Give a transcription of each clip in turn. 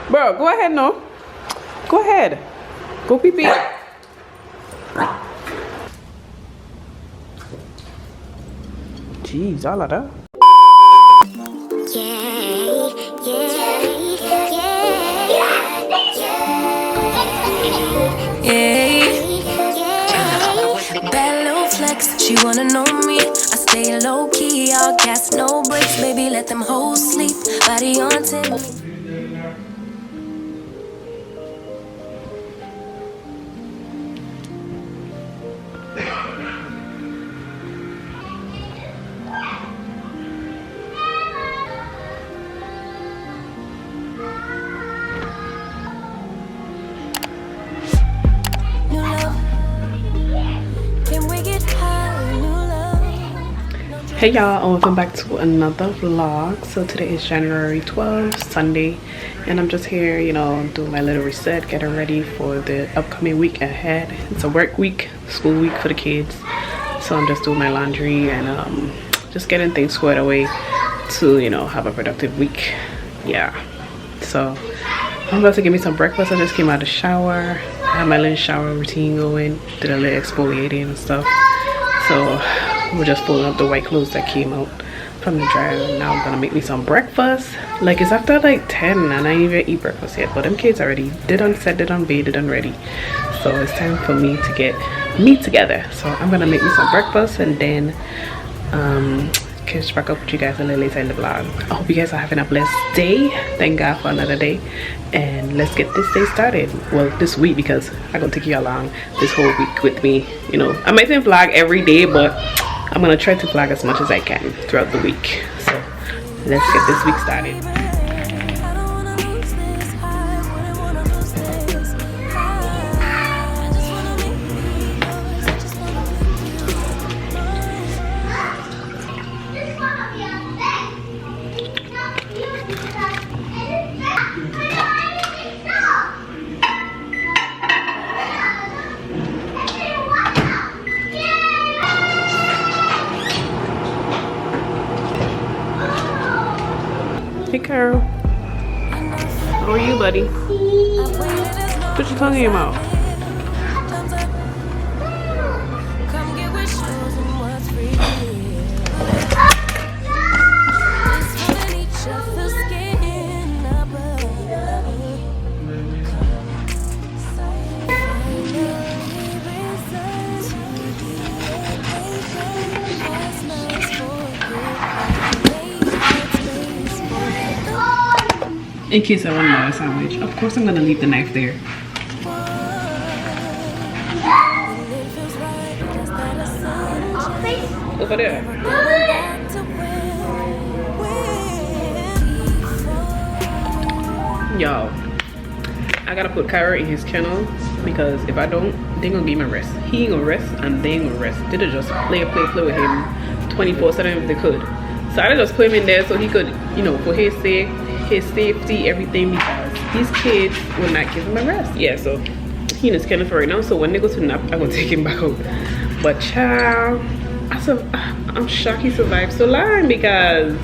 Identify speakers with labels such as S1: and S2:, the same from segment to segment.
S1: Bro, go ahead now. Go ahead. Go pee pee. Jeez, all of that.
S2: Bad little flex, she wanna know me. I stay low key, all gas, no brakes. Baby, let them hoes sleep. Body on 10.
S1: Hey y'all, and welcome back to another vlog. So today is January 12th, Sunday, and I'm just here, you know, doing my little reset, getting ready for the upcoming week ahead. It's a work week, school week for the kids, so I'm just doing my laundry and just getting things squared away to, you know, have a productive week. Yeah, so I'm about to give me some breakfast. I just came out of the shower. I had my little shower routine going, did a little exfoliating and stuff. So we're just pulling up the white clothes that came out from the dryer. Now I'm gonna make me some breakfast. Like, it's after like 10 and I ain't even eat breakfast yet, but them kids already did on set, did on bed, did on ready. So it's time for me to get me together. So I'm gonna make me some breakfast and then catch back up with you guys a little later in the vlog. I hope you guys are having a blessed day. Thank God for another day, and let's get this day started. Well, this week, because I'm gonna take you along this whole week with me. You know, I might not vlog every day, but I'm gonna try to vlog as much as I can throughout the week. So let's get this week started. Hey Carol, how are you, buddy? Put your tongue in your mouth. In case I want another sandwich, of course I'm gonna leave the knife there. Over there. Y'all, I gotta put Kyra in his kennel because if I don't, they gonna give him a rest. He ain't gonna rest and they ain't gonna rest. They'll just play with him 24/7 if they could. So I just put him in there so he could, you know, for his sake, his safety, everything, because these kids will not give him a rest. Yeah, so he in his kennel for right now, so when they go to nap, I'm gonna take him back out. But child, I'm shocked he survived so long, because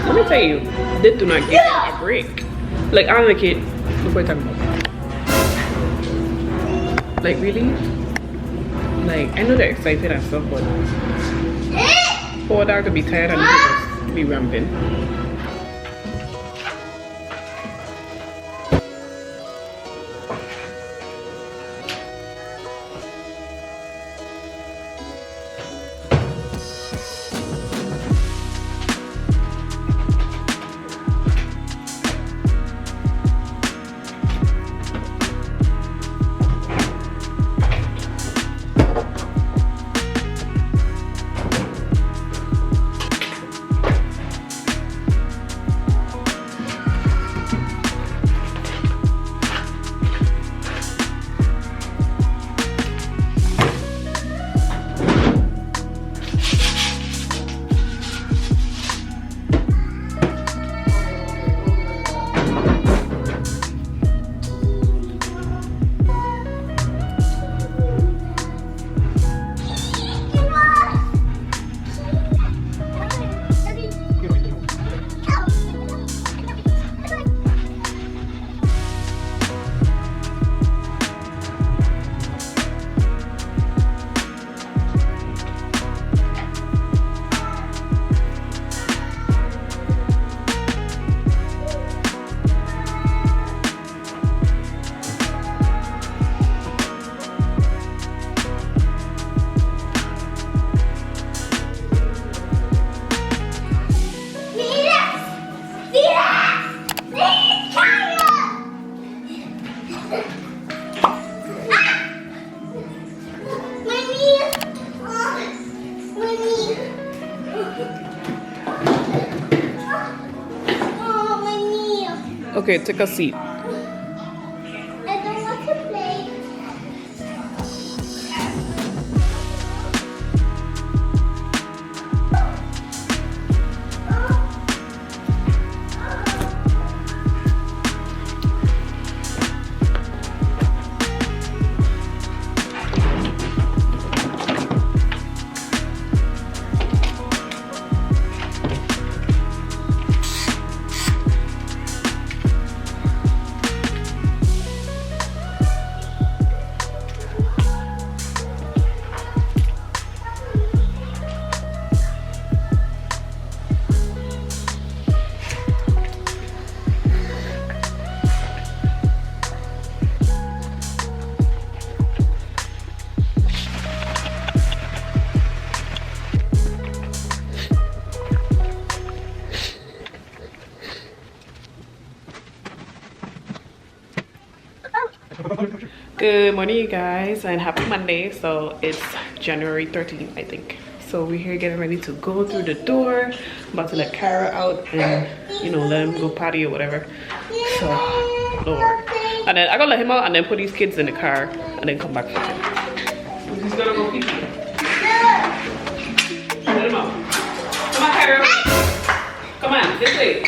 S1: let me tell you, they do not give him a break. Like, I'm a kid, what are you talking about? Like, really? Like, I know they're excited and stuff, but for a dog to be tired and just be ramping. Okay, take a seat.
S3: I don't want to play.
S1: Good morning, you guys, and happy Monday. So it's January 13th, I think. So we're here getting ready to go through the door. I'm about to let Kara out and, you know, let him go potty or whatever. So, Lord. And then I gotta let him out and then put these kids in the car and then come back for him. He's gonna go pee. Let him out. Come on, Kara. Come on, this way.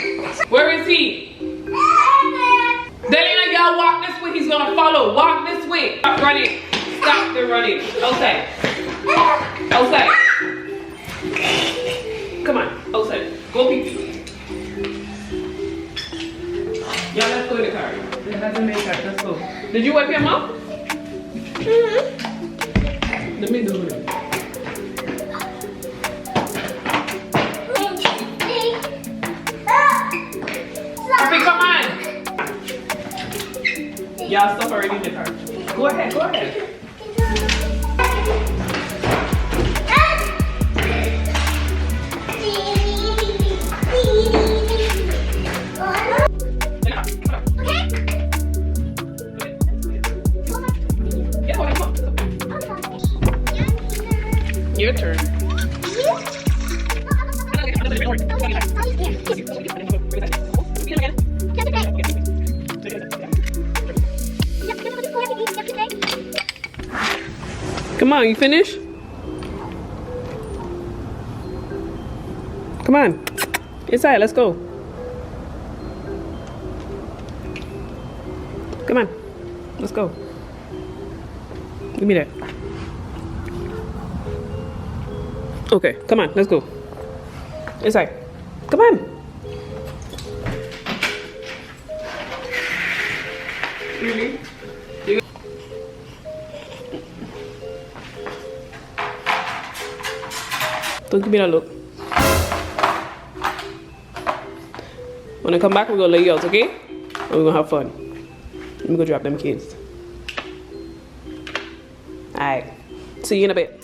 S1: Where is he? Delina, y'all walk this way. He's gonna follow. Walk this way. Stop running. Stop the running. Outside. Outside. Come on. Outside. Go pee. Y'all, let's go in the car. Let's in the car. Let's go. Did you wipe your mouth? Let me do it. Happy, come on. Y'all stuff already in the car. Go ahead, go ahead. Your turn. Come on, you finish? Come on. Inside, let's go. Come on. Let's go. Give me that. Okay, come on, let's go. Inside. Come on. Really? Don't give me that look. When I come back, we're gonna lay you out, okay? And we're gonna have fun. Let me go drop them kids. Alright. See you in a bit.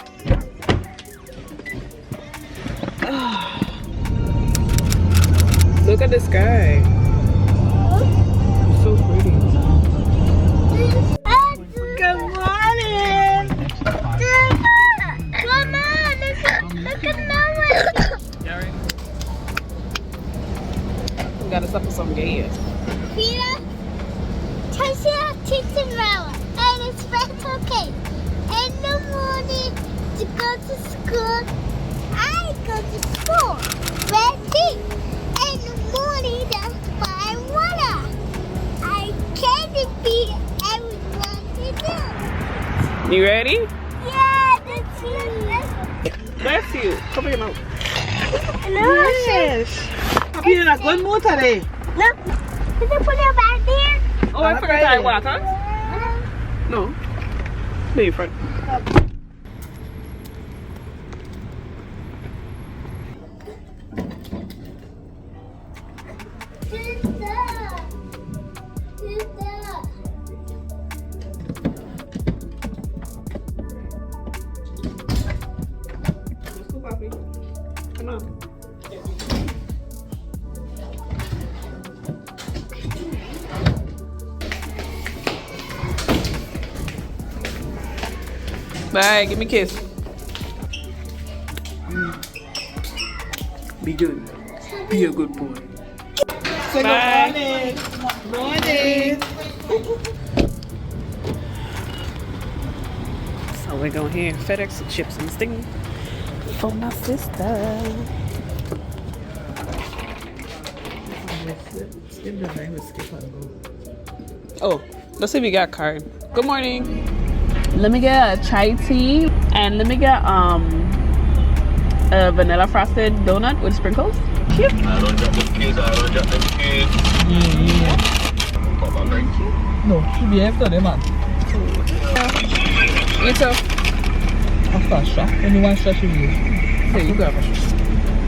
S1: Look at the sky. It's so pretty.
S3: Good morning. Come on, look at that one.
S1: We gotta stop for some gas.
S3: Peter, Tasha takes a shower, and it's very okay. In the morning to go to school, I go to school. Ready? In the morning to buy water. I can't beat everyone to do.
S1: You ready?
S3: Yeah, that's it.
S1: Bless you. Cover your mouth.
S4: Yes. Happy in a good mood today.
S3: Look, did you put it back there?
S1: Oh, I forgot I water. No. No, in front. Let's go, Papi. Come on. Bye, give me a kiss. Be good. Be a good boy.
S4: Say
S1: Bye.
S4: good morning.
S1: So we're going here, FedEx chips and sting for my sister. Oh, let's see if we got card. Good morning. Let me get a chai tea and let me get a vanilla frosted donut with sprinkles. Cute.
S5: I don't drop the kids.
S4: No, should be after them, man.
S1: You too.
S4: After a shot. Only one shot should be.
S1: Here, you grab a shot.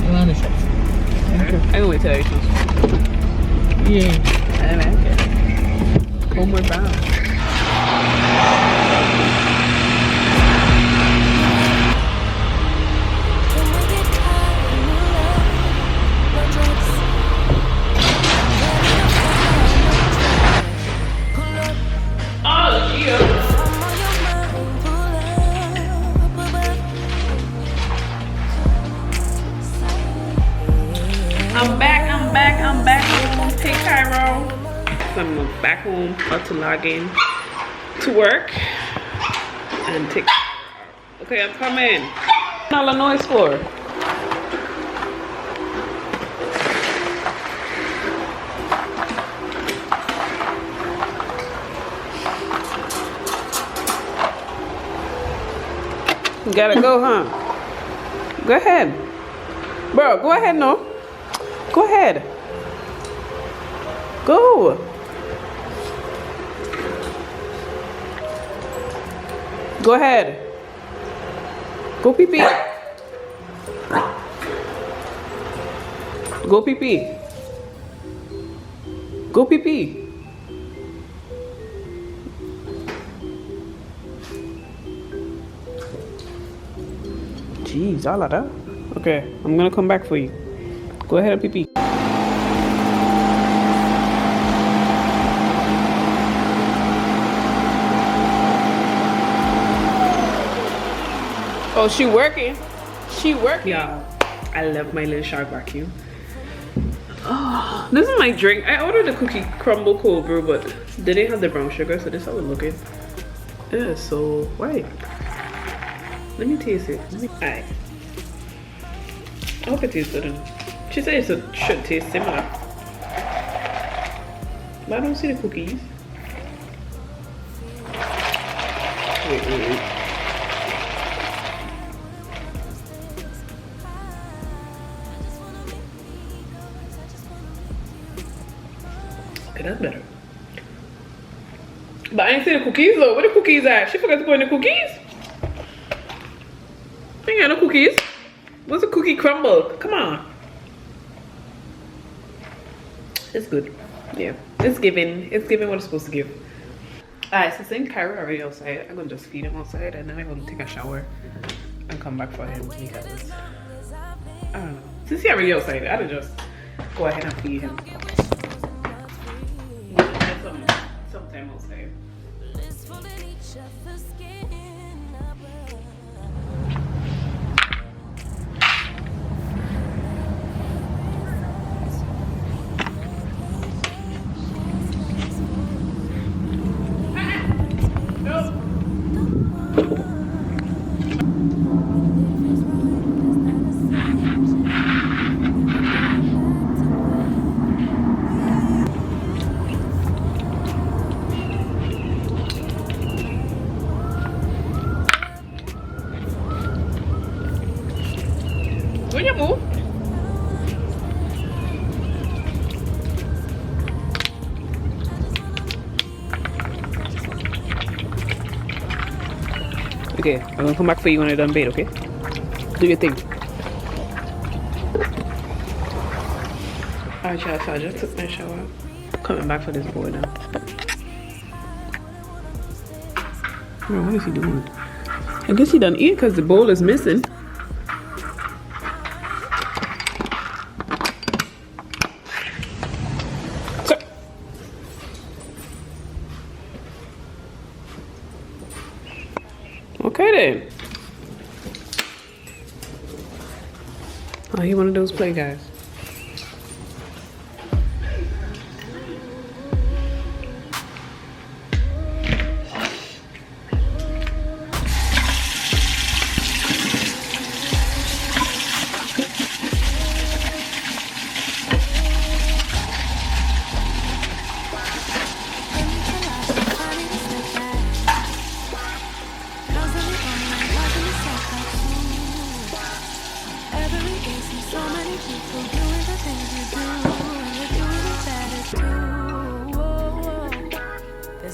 S4: Another shot.
S1: Okay. I can wait till I choose.
S4: Yeah.
S1: I like it. Homeward bound. I'm back home. Hey, Cairo. So I'm back home, about to log in to work and take. Okay, I'm coming. All the noise for. You gotta go, huh? Go ahead. Bro, go ahead, no. Go ahead. Go. Go ahead. Go pee pee. Go pee pee. Go pee pee. Jeez, all of that. Okay, I'm gonna come back for you. Go ahead and pee pee. Oh, she working. She working. Yeah, I love my little shark vacuum. Oh, this is my drink. I ordered a cookie crumble cold brew, but they didn't have the brown sugar, so this is how it looking. Yeah, so white. Let me taste it. Alright. I hope it tastes good. She said it should taste similar. But I don't see the cookies. Wait. Okay, that's better. But I ain't see the cookies though. Where the cookies at? She forgot to put in the cookies? Ain't got no cookies. What's a cookie crumble? Come on. It's good. Yeah. It's giving what it's supposed to give. Alright, so since Kyra already outside, I'm gonna just feed him outside and then I'm gonna take a shower and come back for him because I don't know. Since he's already outside, I'll just go ahead and feed him. Sometime outside. When you move. Okay, I'm gonna come back for you when I'm done bed, okay? Do your thing. Alright, y'all, so I just took my shower. Coming back for this boy now. Bro, what is he doing? I guess he done eat because the bowl is missing. Okay then. Oh, he one of those play guys.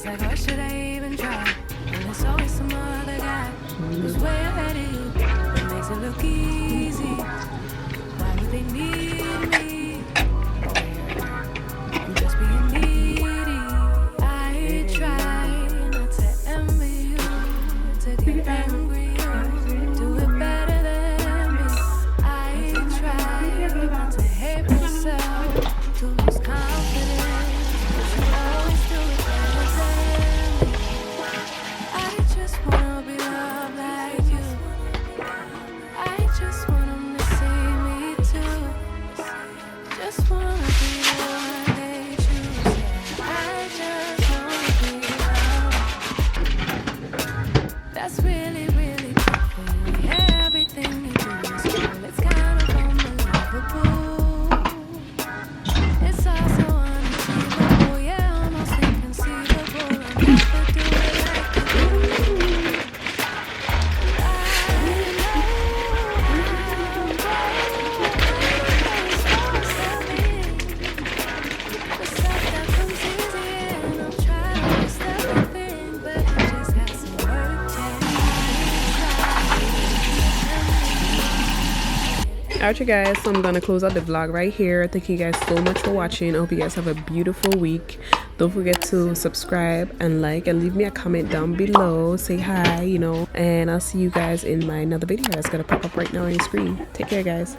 S2: like, why should I even try? And there's always some other guy who's way ahead of you. That makes it look easy. Why would they need me? I'm just being needy. I try not to envy you, to get angry. Do it better than me. I try not to hate myself, to lose confidence. But you always do it better than me. I just wanna be loved like you. I just want 'em to see me too. Just wanna be the one they choose. Yeah, I just wanna be loved. That's really, really tough for you. Yeah, everything you do is cool. It's kind of unbelievable. It's also unachievable. Yeah, almost inconceivable. I'll never do it like you do.
S1: Alright, you guys, so I'm gonna close out the vlog right here. Thank you guys so much for watching. I hope you guys have a beautiful week. Don't forget to subscribe and like and leave me a comment down below. Say hi, you know, and I'll see you guys in my another video that's gonna pop up right now on your screen. Take care, guys.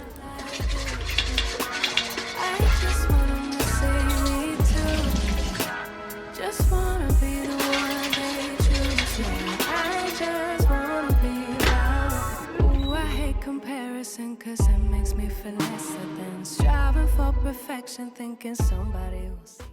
S2: Cause it makes me feel lesser than striving for perfection, thinking somebody will see.